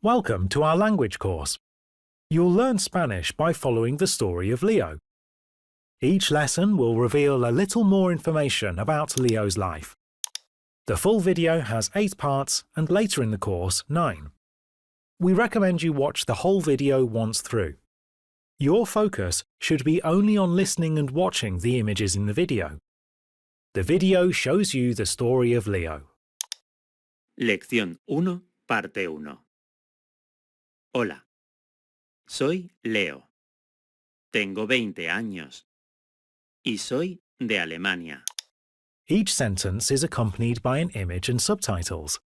Welcome to our language course. You'll learn Spanish by following the story of Leo. Each lesson will reveal a little more information about Leo's life. The full video has 8 parts and later in the course 9. We recommend you watch the whole video once through. Your focus should be only on listening and watching the images in the video. The video shows you the story of Leo. Lección 1, parte 1. Hola, soy Leo. Tengo 20 años. Y soy de Alemania. Each sentence is accompanied by an image and subtitles,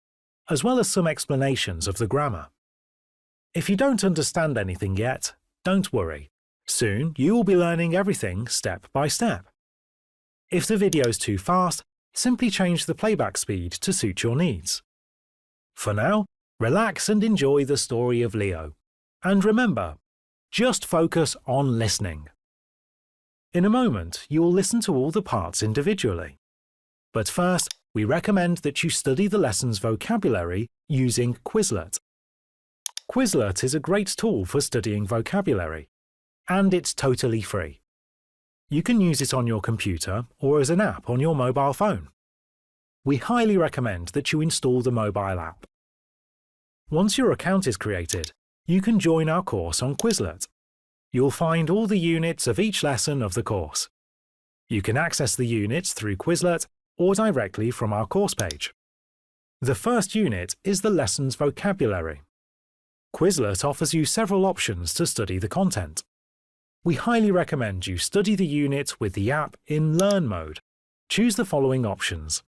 as well as some explanations of the grammar. If you don't understand anything yet, don't worry. Soon you will be learning everything step by step. If the video is too fast, simply change the playback speed to suit your needs. For now, relax and enjoy the story of Leo. And remember, just focus on listening. In a moment, you will listen to all the parts individually. But first, we recommend that you study the lesson's vocabulary using Quizlet. Quizlet is a great tool for studying vocabulary, and it's totally free. You can use it on your computer or as an app on your mobile phone. We highly recommend that you install the mobile app. Once your account is created, you can join our course on Quizlet. You'll find all the units of each lesson of the course. You can access the units through Quizlet or directly from our course page. The first unit is the lesson's vocabulary. Quizlet offers you several options to study the content. We highly recommend you study the unit with the app in Learn mode. Choose the following options: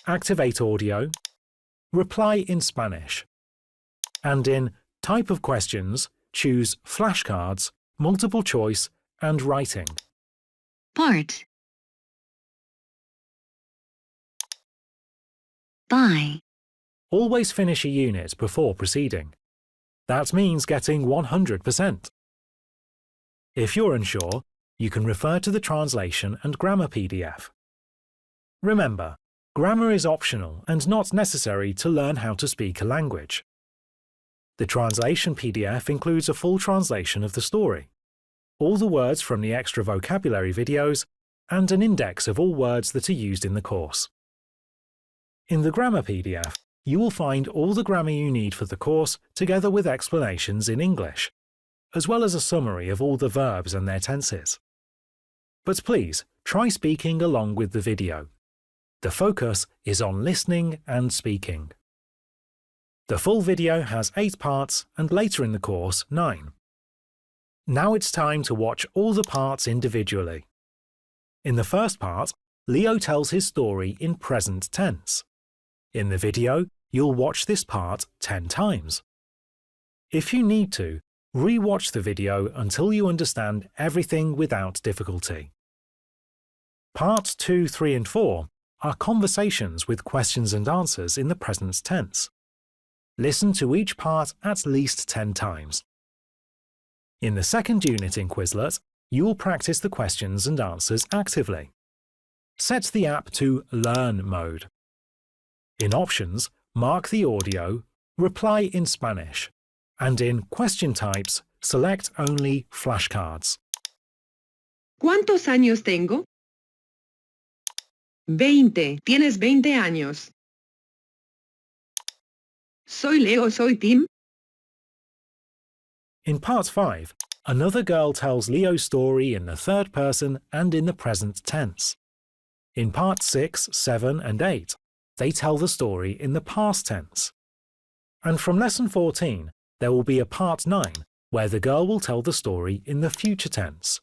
Activate audio, Reply in Spanish, and in Type of questions, choose Flashcards, Multiple choice, and Writing. Part. By. Always finish a unit before proceeding. That means getting 100%. If you're unsure, you can refer to the translation and grammar PDF. Remember, grammar is optional and not necessary to learn how to speak a language. The translation PDF includes a full translation of the story, all the words from the extra vocabulary videos, and an index of all words that are used in the course. In the grammar PDF, you will find all the grammar you need for the course together with explanations in English, as well as a summary of all the verbs and their tenses. But please, try speaking along with the video. The focus is on listening and speaking. The full video has 8 parts and later in the course 9. Now it's time to watch all the parts individually. In the first part, Leo tells his story in present tense. In the video, you'll watch this part 10 times. If you need to, re-watch the video until you understand everything without difficulty. Parts 2, 3 and 4 are conversations with questions and answers in the present tense. Listen to each part at least 10 times. In the second unit in Quizlet, you will practice the questions and answers actively. Set the app to Learn mode. In Options, mark the audio, Reply in Spanish, and in Question Types, select only Flashcards. ¿Cuántos años tengo? 20. Tienes 20 años. Soy Leo, soy Tim. In Part 5, another girl tells Leo's story in the third person and in the present tense. In Part 6, 7 and 8, they tell the story in the past tense. And from Lesson 14, there will be a Part 9 where the girl will tell the story in the future tense.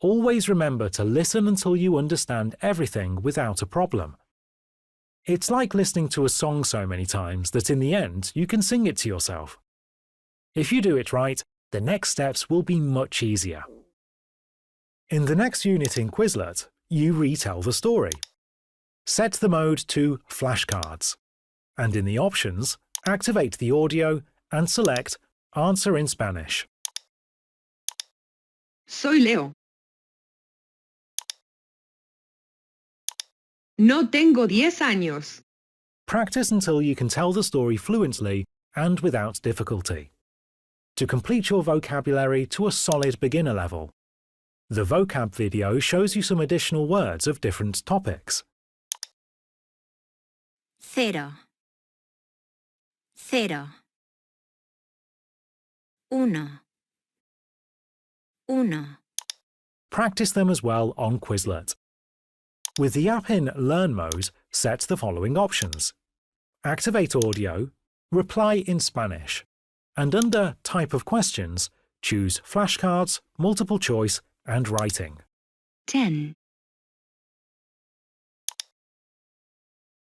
Always remember to listen until you understand everything without a problem. It's like listening to a song so many times that in the end you can sing it to yourself. If you do it right, the next steps will be much easier. In the next unit in Quizlet, you retell the story. Set the mode to Flashcards, and in the options, activate the audio and select Answer in Spanish. Soy Leo. No tengo 10 años. Practice until you can tell the story fluently and without difficulty. To complete your vocabulary to a solid beginner level, the vocab video shows you some additional words of different topics. 0, 0, 1, 1, Practice them as well on Quizlet. With the app in Learn mode, set the following options. Activate audio, reply in Spanish, and under Type of Questions, choose flashcards, multiple choice, and writing. 10,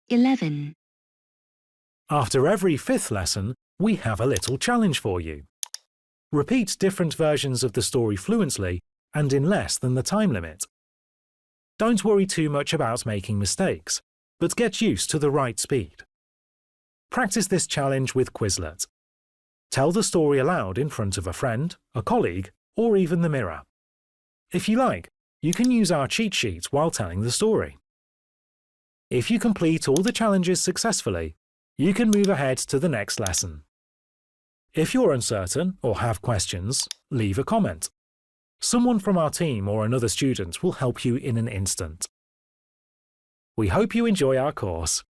11, After every fifth lesson, we have a little challenge for you. Repeat different versions of the story fluently and in less than the time limit. Don't worry too much about making mistakes, but get used to the right speed. Practice this challenge with Quizlet. Tell the story aloud in front of a friend, a colleague, or even the mirror. If you like, you can use our cheat sheet while telling the story. If you complete all the challenges successfully, you can move ahead to the next lesson. If you're uncertain or have questions, leave a comment. Someone from our team or another student will help you in an instant. We hope you enjoy our course.